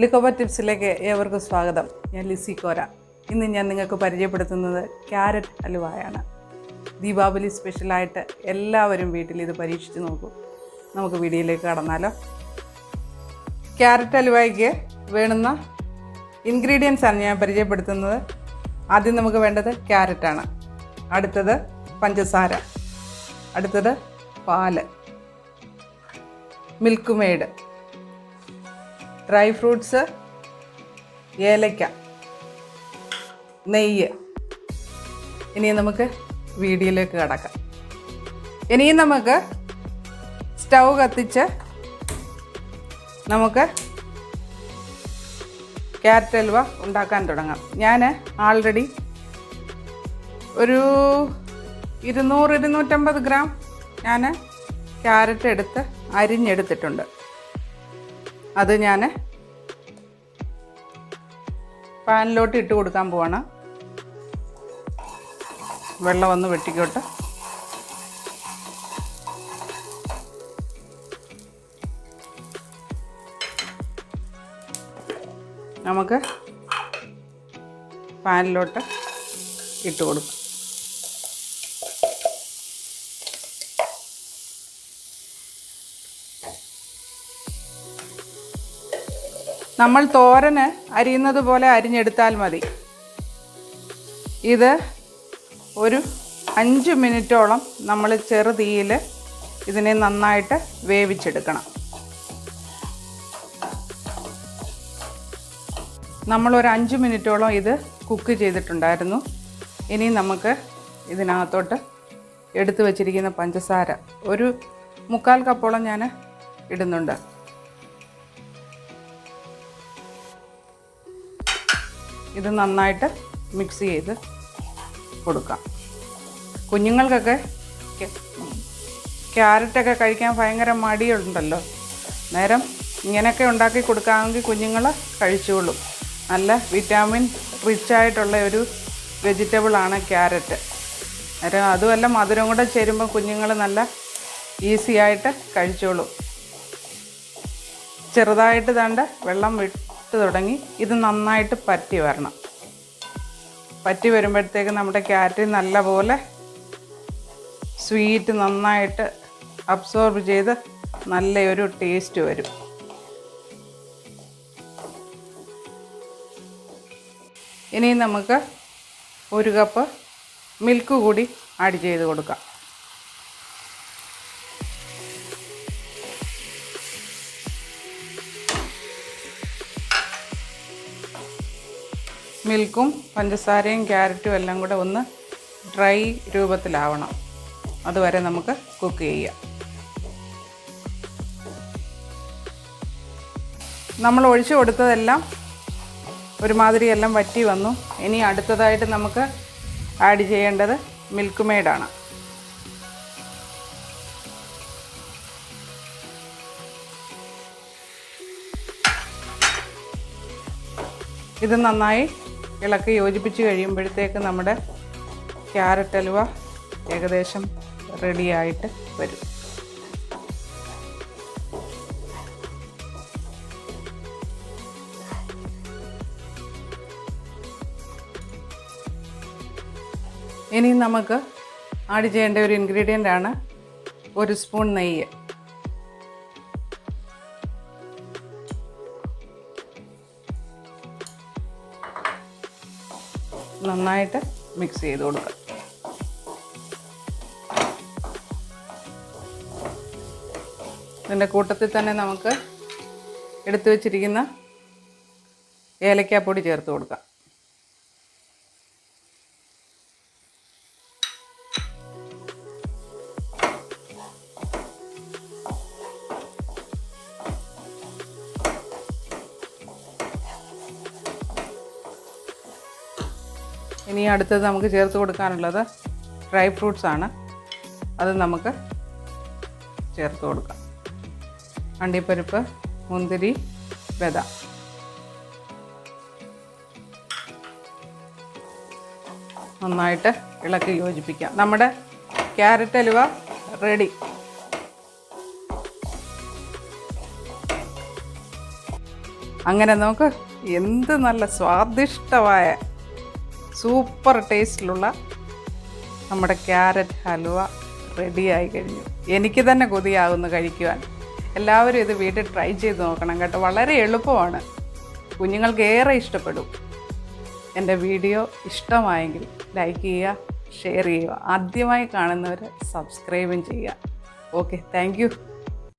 LiQWYD ടിപ്സിലേക്ക് ഏവർക്കും സ്വാഗതം. ഞാൻ ലിസി കോര. ഇന്ന് ഞാൻ നിങ്ങൾക്ക് പരിചയപ്പെടുത്തുന്നത് ക്യാരറ്റ് ഹലുവയാണ്. ദീപാവലി സ്പെഷ്യലായിട്ട് എല്ലാവരും വീട്ടിൽ ഇത് പരീക്ഷിച്ച് നോക്കൂ. നമുക്ക് വീഡിയോയിലേക്ക് കടന്നാലോ. ക്യാരറ്റ് ഹലുവയ്ക്ക് വേണ്ടുന്ന ഇൻഗ്രീഡിയൻസാണ് ഞാൻ പരിചയപ്പെടുത്തുന്നത്. ആദ്യം നമുക്ക് വേണ്ടത് ക്യാരറ്റാണ്, അടുത്തത് പഞ്ചസാര, അടുത്തത് പാല്, LiQWYD, ഡ്രൈ ഫ്രൂട്ട്സ്, ഏലക്ക, നെയ്യ്. ഇനി നമുക്ക് വീഡിയോയിലേക്ക് കടക്കാം. ഇനിയും നമുക്ക് സ്റ്റൗ കത്തിച്ച് നമുക്ക് ക്യാരറ്റ് ഹൽവ ഉണ്ടാക്കാൻ തുടങ്ങാം. ഞാൻ ആൾറെഡി ഒരു 200-250 ഗ്രാം ഞാൻ ക്യാരറ്റ് എടുത്ത് അരിഞ്ഞെടുത്തിട്ടുണ്ട്. അത് ഞാൻ പാനിലോട്ട് ഇട്ട് കൊടുക്കാൻ പോവാണ്. വെള്ളം ഒന്ന് വെട്ടിക്കോട്ടെ. നമുക്ക് പാനിലോട്ട് ഇട്ട് കൊടുക്കാം. നമ്മൾ തോരന് അരിയുന്നത് പോലെ അരിഞ്ഞെടുത്താൽ മതി. ഇത് ഒരു 5 മിനിറ്റോളം നമ്മൾ ചെറുതീയിൽ ഇതിനെ നന്നായിട്ട് വേവിച്ചെടുക്കണം. നമ്മളൊരു 5 മിനിറ്റോളം ഇത് കുക്ക് ചെയ്തിട്ടുണ്ടായിരുന്നു. ഇനി നമുക്ക് ഇതിനകത്തോട്ട് എടുത്തു വച്ചിരിക്കുന്ന പഞ്ചസാര ഒരു 1/4 കപ്പോളം ഞാൻ ഇടുന്നുണ്ട്. ഇത് നന്നായിട്ട് മിക്സ് ചെയ്ത് കൊടുക്കാം. കുഞ്ഞുങ്ങൾക്കൊക്കെ ക്യാരറ്റൊക്കെ കഴിക്കാൻ ഭയങ്കര മടിയുണ്ടല്ലോ. നേരം ഇങ്ങനെയൊക്കെ ഉണ്ടാക്കി കൊടുക്കാമെങ്കിൽ കുഞ്ഞുങ്ങൾ കഴിച്ചോളും. നല്ല വിറ്റാമിൻ റിച്ചായിട്ടുള്ള ഒരു വെജിറ്റബിളാണ് ക്യാരറ്റ്. നേരം അതുമല്ല മധുരം കൂടെ ചേരുമ്പോൾ കുഞ്ഞുങ്ങൾ നല്ല ഈസി ആയിട്ട് കഴിച്ചോളും. ചെറുതായിട്ട് ദാണ്ട വെള്ളം വിട്ട് തുടങ്ങി. ഇത് നന്നായിട്ട് പറ്റി വരണം. പറ്റി വരുമ്പോഴത്തേക്ക് നമ്മുടെ ക്യാരറ്റ് നല്ലപോലെ സ്വീറ്റ് നന്നായിട്ട് അബ്സോർബ് ചെയ്ത് നല്ലൊരു ടേസ്റ്റ് വരും. ഇനി നമുക്ക് 1 കപ്പ് മിൽക്ക് കൂടി ആഡ് ചെയ്ത് കൊടുക്കാം. മിൽക്കും പഞ്ചസാരയും ക്യാരറ്റും എല്ലാം കൂടെ ഒന്ന് ഡ്രൈ രൂപത്തിലാവണം. അതുവരെ നമുക്ക് കുക്ക് ചെയ്യാം. നമ്മൾ ഒഴിച്ചു കൊടുത്തതെല്ലാം ഒരുമാതിരി എല്ലാം വറ്റി വന്നു. ഇനി അടുത്തതായിട്ട് നമുക്ക് ആഡ് ചെയ്യേണ്ടത് LiQWYD ആണ്. ഇത് നന്നായി ഇളക്കി യോജിപ്പിച്ച് കഴിയുമ്പോഴത്തേക്ക് നമ്മുടെ ക്യാരറ്റ് ഹൽവ ഏകദേശം റെഡിയായിട്ട് വരും. ഇനി നമുക്ക് ആഡ് ചെയ്യേണ്ട ഒരു ഇൻഗ്രീഡിയൻ്റ് ആണ് 1 സ്പൂൺ നെയ്യ്. നന്നായിട്ട് മിക്സ് ചെയ്ത് കൊടുക്കുക. ഇതിൻ്റെ കൂട്ടത്തിൽ തന്നെ നമുക്ക് എടുത്തു വച്ചിരിക്കുന്ന ഏലക്കാപ്പൊടി ചേർത്ത് കൊടുക്കാം. ഇനി അടുത്തത് നമുക്ക് ചേർത്ത് കൊടുക്കാനുള്ളത് ഡ്രൈ ഫ്രൂട്ട്സ് ആണ്. അത് നമുക്ക് ചേർത്ത് കൊടുക്കാം. അണ്ടിപ്പരിപ്പ്, മുന്തിരി, ബദാം. നന്നായിട്ട് ഇളക്കി യോജിപ്പിക്കാം. നമ്മുടെ ക്യാരറ്റ് ഹലുവ റെഡി. അങ്ങനെ നമുക്ക് എന്ത് നല്ല സ്വാദിഷ്ടമായ സൂപ്പർ ടേസ്റ്റിലുള്ള നമ്മുടെ ക്യാരറ്റ് ഹൽവ റെഡിയായി കഴിഞ്ഞു. എനിക്ക് തന്നെ കൊതിയാകുന്നു കഴിക്കുവാൻ. എല്ലാവരും ഇത് വീട്ടിൽ ട്രൈ ചെയ്ത് നോക്കണം കേട്ടോ. വളരെ എളുപ്പമാണ്, കുഞ്ഞുങ്ങൾക്ക് ഏറെ ഇഷ്ടപ്പെടും. എൻ്റെ വീഡിയോ ഇഷ്ടമായെങ്കിൽ ലൈക്ക് ചെയ്യുക, ഷെയർ ചെയ്യുക. ആദ്യമായി കാണുന്നവർ സബ്സ്ക്രൈബും ചെയ്യുക. Okay, thank you.